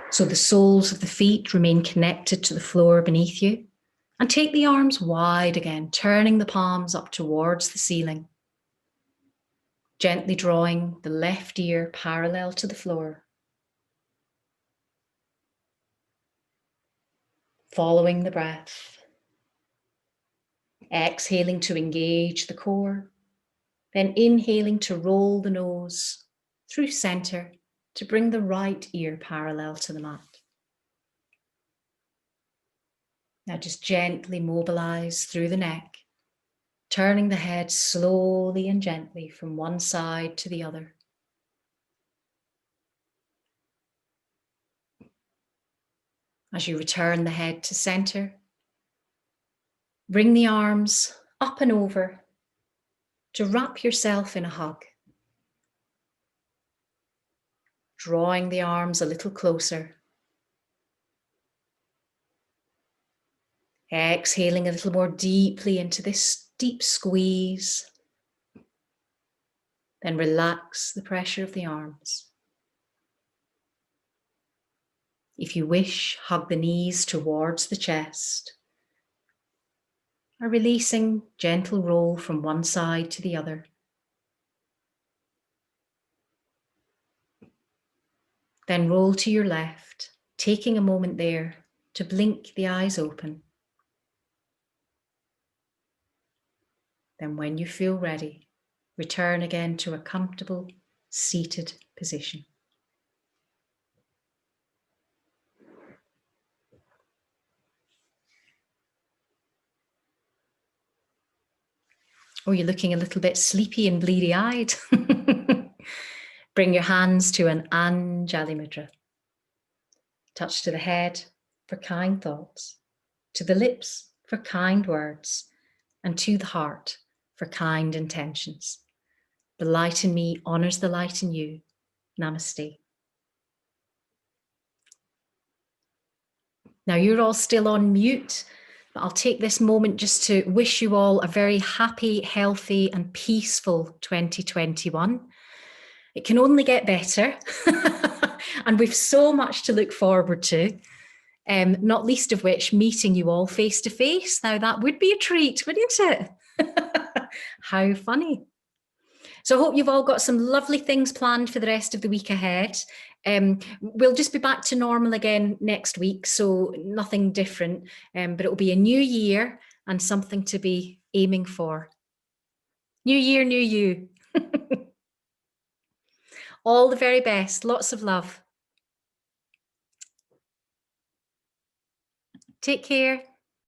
so the soles of the feet remain connected to the floor beneath you. And take the arms wide again, turning the palms up towards the ceiling. Gently drawing the left ear parallel to the floor. Following the breath. Exhaling to engage the core. Then inhaling to roll the nose through center to bring the right ear parallel to the mat. Now just gently mobilize through the neck, turning the head slowly and gently from one side to the other. As you return the head to center, bring the arms up and over to wrap yourself in a hug. Drawing the arms a little closer. Exhaling a little more deeply into this deep squeeze. Then relax the pressure of the arms. If you wish, hug the knees towards the chest. A releasing gentle roll from one side to the other. Then roll to your left, taking a moment there to blink the eyes open. Then when you feel ready, return again to a comfortable seated position. Oh, you're looking a little bit sleepy and bleary-eyed. Bring your hands to an Anjali Mudra. Touch to the head for kind thoughts, to the lips for kind words, and to the heart for kind intentions. The light in me honors the light in you. Namaste. Now you're all still on mute, but I'll take this moment just to wish you all a very happy, healthy, and peaceful 2021. It can only get better. And we've so much to look forward to. Not least of which, meeting you all face to face. Now that would be a treat, wouldn't it? How funny. So I hope you've all got some lovely things planned for the rest of the week ahead. We'll just be back to normal again next week, so nothing different, but it'll be a new year and something to be aiming for. New year, new you. All the very best. Lots of love. Take care.